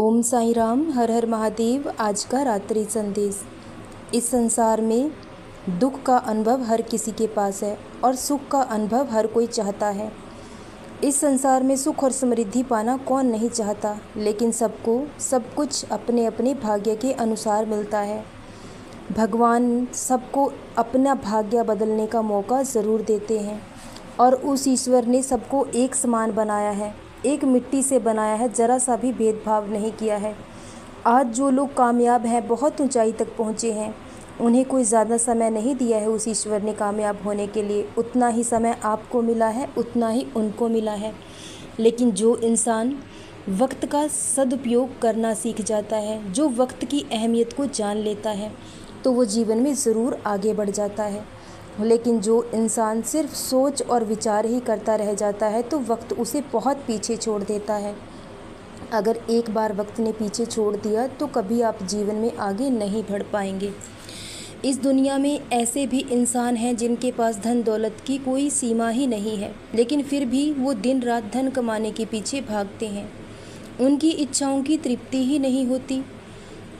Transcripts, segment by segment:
ओम साईं राम, हर हर महादेव। आज का रात्रि संदेश। इस संसार में दुख का अनुभव हर किसी के पास है और सुख का अनुभव हर कोई चाहता है। इस संसार में सुख और समृद्धि पाना कौन नहीं चाहता, लेकिन सबको सब कुछ अपने अपने भाग्य के अनुसार मिलता है। भगवान सबको अपना भाग्य बदलने का मौका ज़रूर देते हैं और उस ईश्वर ने सबको एक समान बनाया है, एक मिट्टी से बनाया है, ज़रा सा भी भेदभाव नहीं किया है। आज जो लोग कामयाब हैं, बहुत ऊंचाई तक पहुँचे हैं, उन्हें कोई ज़्यादा समय नहीं दिया है उस ईश्वर ने कामयाब होने के लिए। उतना ही समय आपको मिला है, उतना ही उनको मिला है। लेकिन जो इंसान वक्त का सदुपयोग करना सीख जाता है, जो वक्त की अहमियत को जान लेता है, तो वो जीवन में ज़रूर आगे बढ़ जाता है। लेकिन जो इंसान सिर्फ सोच और विचार ही करता रह जाता है, तो वक्त उसे बहुत पीछे छोड़ देता है। अगर एक बार वक्त ने पीछे छोड़ दिया तो कभी आप जीवन में आगे नहीं बढ़ पाएंगे। इस दुनिया में ऐसे भी इंसान हैं जिनके पास धन दौलत की कोई सीमा ही नहीं है, लेकिन फिर भी वो दिन रात धन कमाने के पीछे भागते हैं। उनकी इच्छाओं की तृप्ति ही नहीं होती।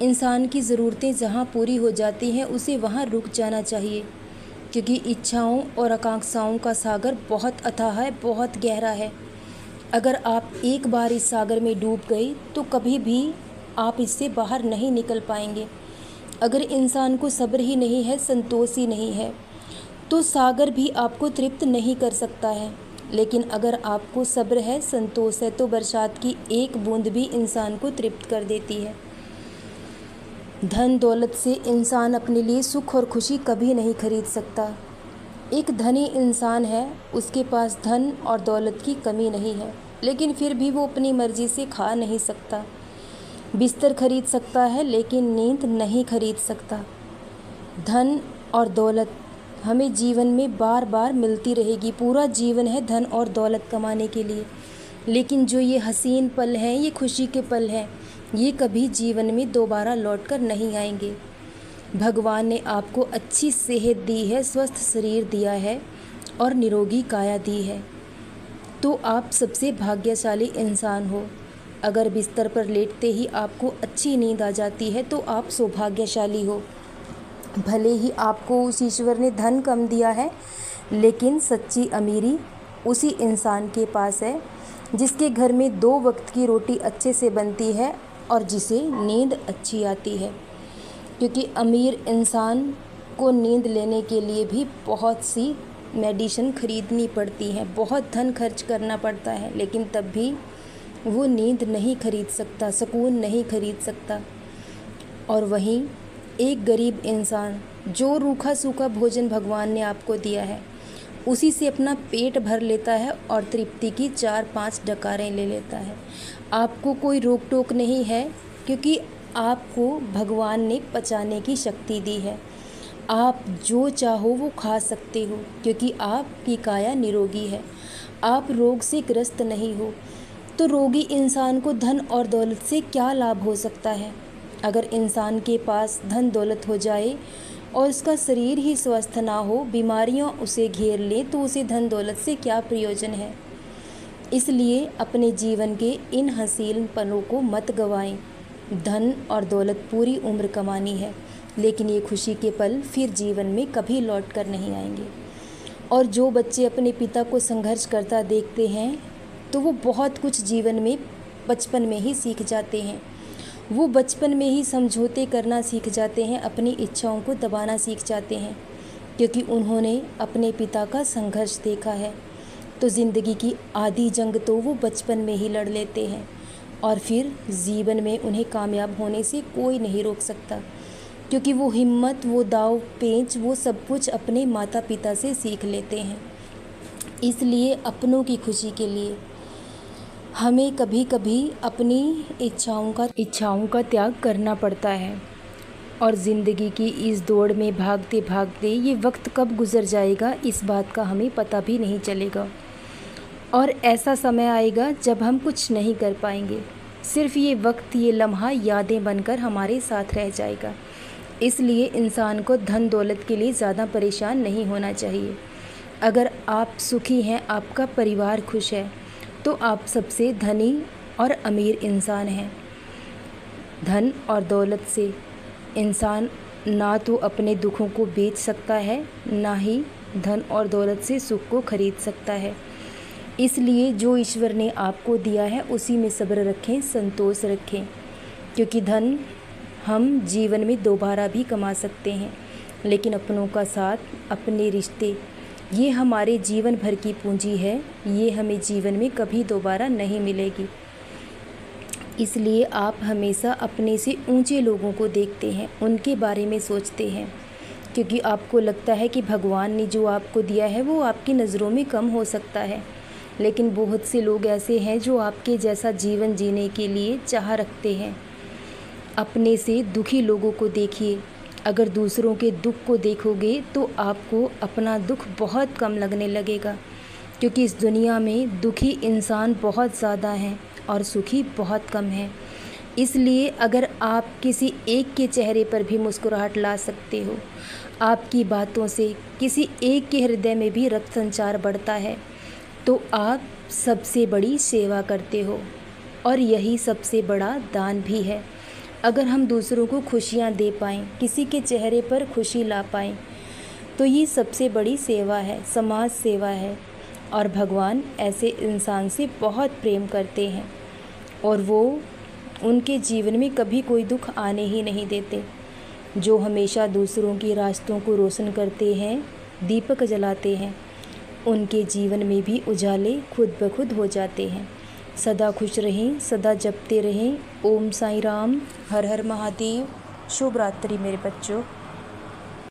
इंसान की ज़रूरतें जहाँ पूरी हो जाती हैं, उसे वहाँ रुक जाना चाहिए, क्योंकि इच्छाओं और आकांक्षाओं का सागर बहुत अथाह है, बहुत गहरा है। अगर आप एक बार इस सागर में डूब गए तो कभी भी आप इससे बाहर नहीं निकल पाएंगे। अगर इंसान को सब्र ही नहीं है, संतोष ही नहीं है, तो सागर भी आपको तृप्त नहीं कर सकता है। लेकिन अगर आपको सब्र है, संतोष है, तो बरसात की एक बूंद भी इंसान को तृप्त कर देती है। धन दौलत से इंसान अपने लिए सुख और खुशी कभी नहीं खरीद सकता। एक धनी इंसान है, उसके पास धन और दौलत की कमी नहीं है, लेकिन फिर भी वो अपनी मर्जी से खा नहीं सकता। बिस्तर खरीद सकता है, लेकिन नींद नहीं खरीद सकता। धन और दौलत हमें जीवन में बार बार मिलती रहेगी। पूरा जीवन है धन और दौलत कमाने के लिए, लेकिन जो ये हसीन पल हैं, ये खुशी के पल हैं, ये कभी जीवन में दोबारा लौटकर नहीं आएंगे। भगवान ने आपको अच्छी सेहत दी है, स्वस्थ शरीर दिया है और निरोगी काया दी है, तो आप सबसे भाग्यशाली इंसान हो। अगर बिस्तर पर लेटते ही आपको अच्छी नींद आ जाती है, तो आप सौभाग्यशाली हो। भले ही आपको उस ईश्वर ने धन कम दिया है, लेकिन सच्ची अमीरी उसी इंसान के पास है जिसके घर में 2 वक्त की रोटी अच्छे से बनती है और जिसे नींद अच्छी आती है। क्योंकि अमीर इंसान को नींद लेने के लिए भी बहुत सी मेडिसिन खरीदनी पड़ती है, बहुत धन खर्च करना पड़ता है, लेकिन तब भी वो नींद नहीं खरीद सकता, सुकून नहीं खरीद सकता। और वहीं एक गरीब इंसान, जो रूखा सूखा भोजन भगवान ने आपको दिया है, उसी से अपना पेट भर लेता है और तृप्ति की 4-5 डकारें ले लेता है। आपको कोई रोक टोक नहीं है, क्योंकि आपको भगवान ने पचाने की शक्ति दी है। आप जो चाहो वो खा सकते हो, क्योंकि आपकी काया निरोगी है। आप रोग से ग्रस्त नहीं हो। तो रोगी इंसान को धन और दौलत से क्या लाभ हो सकता है? अगर इंसान के पास धन दौलत हो जाए और उसका शरीर ही स्वस्थ ना हो, बीमारियां उसे घेर ले, तो उसे धन दौलत से क्या प्रयोजन है? इसलिए अपने जीवन के इन हसीन पलों को मत गंवाएं। धन और दौलत पूरी उम्र कमानी है, लेकिन ये खुशी के पल फिर जीवन में कभी लौट कर नहीं आएंगे। और जो बच्चे अपने पिता को संघर्ष करता देखते हैं, तो वो बहुत कुछ जीवन में बचपन में ही सीख जाते हैं। वो बचपन में ही समझौते करना सीख जाते हैं, अपनी इच्छाओं को दबाना सीख जाते हैं, क्योंकि उन्होंने अपने पिता का संघर्ष देखा है। तो ज़िंदगी की आधी जंग तो वो बचपन में ही लड़ लेते हैं, और फिर जीवन में उन्हें कामयाब होने से कोई नहीं रोक सकता, क्योंकि वो हिम्मत, वो दाव पेंच, वो सब कुछ अपने माता पिता से सीख लेते हैं। इसलिए अपनों की खुशी के लिए हमें कभी कभी अपनी इच्छाओं का त्याग करना पड़ता है। और ज़िंदगी की इस दौड़ में भागते भागते ये वक्त कब गुजर जाएगा, इस बात का हमें पता भी नहीं चलेगा। और ऐसा समय आएगा जब हम कुछ नहीं कर पाएंगे, सिर्फ ये वक्त, ये लम्हा यादें बनकर हमारे साथ रह जाएगा। इसलिए इंसान को धन दौलत के लिए ज़्यादा परेशान नहीं होना चाहिए। अगर आप सुखी हैं, आपका परिवार खुश है, तो आप सबसे धनी और अमीर इंसान हैं। धन और दौलत से इंसान ना तो अपने दुखों को बेच सकता है, ना ही धन और दौलत से सुख को खरीद सकता है। इसलिए जो ईश्वर ने आपको दिया है उसी में सब्र रखें, संतोष रखें, क्योंकि धन हम जीवन में दोबारा भी कमा सकते हैं, लेकिन अपनों का साथ, अपने रिश्ते, ये हमारे जीवन भर की पूंजी है। ये हमें जीवन में कभी दोबारा नहीं मिलेगी। इसलिए आप हमेशा अपने से ऊंचे लोगों को देखते हैं, उनके बारे में सोचते हैं, क्योंकि आपको लगता है कि भगवान ने जो आपको दिया है वो आपकी नज़रों में कम हो सकता है। लेकिन बहुत से लोग ऐसे हैं जो आपके जैसा जीवन जीने के लिए चाह रखते हैं। अपने से दुखी लोगों को देखिए। अगर दूसरों के दुख को देखोगे तो आपको अपना दुख बहुत कम लगने लगेगा, क्योंकि इस दुनिया में दुखी इंसान बहुत ज़्यादा हैं और सुखी बहुत कम हैं। इसलिए अगर आप किसी एक के चेहरे पर भी मुस्कुराहट ला सकते हो, आपकी बातों से किसी एक के हृदय में भी रक्त संचार बढ़ता है, तो आप सबसे बड़ी सेवा करते हो, और यही सबसे बड़ा दान भी है। अगर हम दूसरों को खुशियाँ दे पाएँ, किसी के चेहरे पर खुशी ला पाएँ, तो ये सबसे बड़ी सेवा है, समाज सेवा है। और भगवान ऐसे इंसान से बहुत प्रेम करते हैं, और वो उनके जीवन में कभी कोई दुख आने ही नहीं देते। जो हमेशा दूसरों के रास्तों को रोशन करते हैं, दीपक जलाते हैं, उनके जीवन में भी उजाले खुद ब खुद हो जाते हैं। सदा खुश रहें, सदा जपते रहें। ओम साईं राम, हर हर महादेव। शुभ रात्रि मेरे बच्चों।